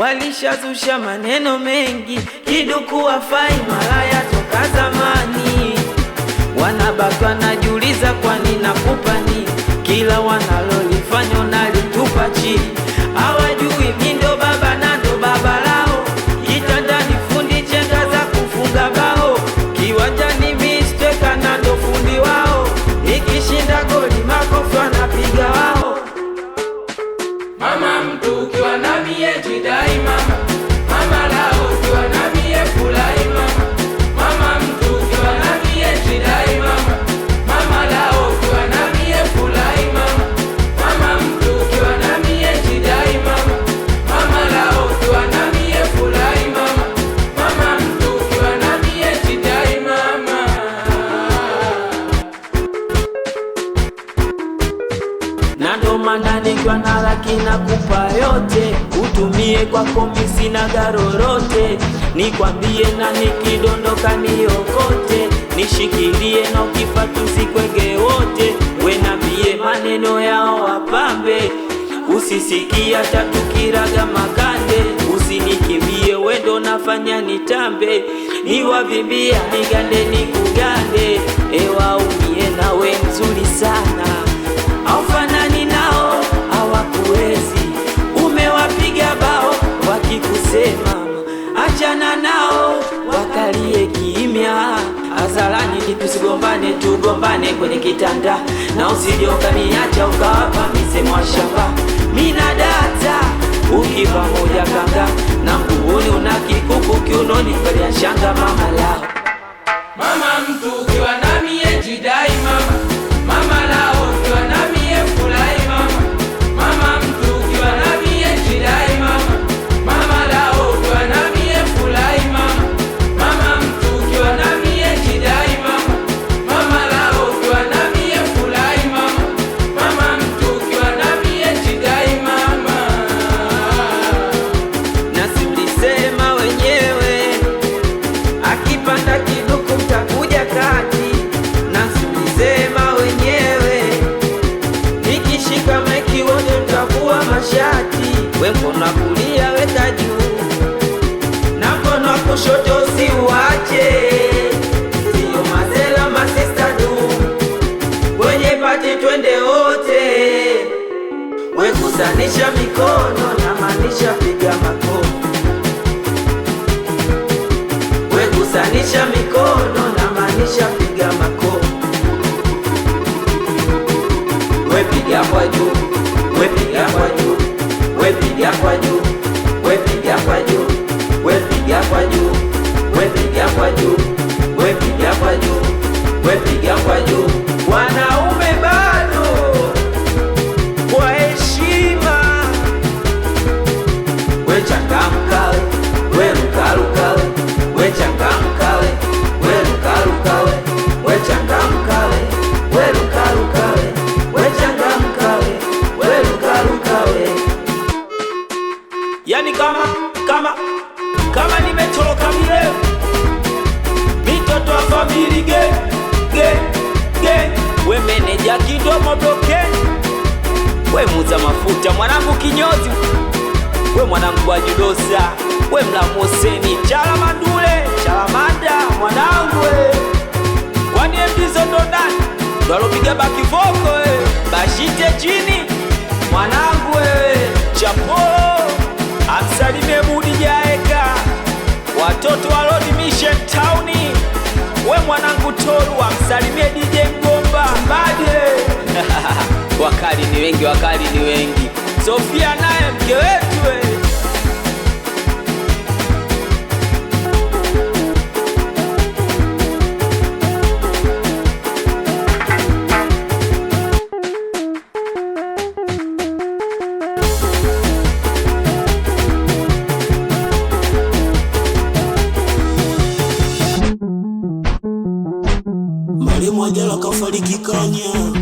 walishazusha maneno mengi, kiduku wafai malaya toka zamani. Wanabaki wanajiuliza kwani nakupa nini, kila wanalolifanya unalitupa chini. Hawajui mimi ndo baba na ndo baba lao, kitandani fundi chenga za kufunga bao, kiwanjani misteka na ndo fundi wao, ikishinda goli makofi wanapiga wao. Mama mtu ukiwa na mie jidai mama, mama lao ukiwa na mie furahi mama. Mama mtu ukiwa na mie jidai mama, mama lao ukiwa na mie furahi mama. Mama mtu ukiwa na mie jidai mama, mama lao ukiwa na mie furahi mama. Mama mtu ukiwa na mie jidai mama. Na ndo maana nikiwa na laki nakupa yote, utumie kwako mimi sina garorote. Nikwambie na nikidondoka niokote, nishikilie na ukifa tusikwege wote. We nambie maneno yao wapambe, usisikia tatukiraga makande. Usinikimbie wendo nafanya nitambe, niwavimbia nigande nikugande. Ewa umie nawe mzuri sana, haufanani nao hawakuwezi. Umewapiga bao wakikusema achana nao, wakalie kimya. Hadharani tusigombane, tugombane kwenye kitanda, na usidioka niacha ukawapa misemo wa shamba. Mina data ukiva moja kanga, na mguuni una kikuku kiunoni valia shanga mama lao. Mama mtu ukiwa na mie jidai mama, mama lao ukiwa na mie furahi mama. Mama mtu ukiwa na mie jidai mama, mama lao ukiwa na mie furahi mama. Mama mtu ukiwa na mie jidai mama, mama lao ukiwa na mie furahi mama. Mama mtu ukiwa na mie jidai mama. Na si ulisema wenyewe akipanda kiduku mtakuja kati. Na si ulisema wenyewe nikishika maiki wote mtakuwa mashati. We mkono wa kulia weka juu, na mkono wa kushoto usiuache. Sio mazela masista du, kwenye pati twende wote. We kusanisha mikono na maanisha piga makofi. We kusanisha mikono na maanisha piga makofi. We piga kwa juu, we piga kwa juu, we piga kwa juu, we piga kwa juu, we piga kwa juu, we piga kwa juu, we piga kwa juu, we piga kwa juu. Wanaume bado kwa heshima, we changamka we, we rukaruka we, we changamka we, we rukaruka we, we changamka we, we rukaruka we, we changamka we, we rukaruka we. Yani kama nimetoroka vile mitoto wa family ge. We meneja kidomo bloke, we muza mafuta mwanangu kinyozi, we mwanangu wa judosa, we mlamoseni chala mandule chala manda mwanangu we. Kwani mdizo ndo nani ndo alopiga baki voko we, bashite chini mwanangu we. Chapolo amsalimie Mudi Jaeka, watoto wa Road Mission Towni. We mwanangu Toru amsalimie DJ Mgomba Mbade. Wakali ni wengi, wakali ni wengi. Sofia naye mke wetu we. Mwalimu ajala kafariki Kenya.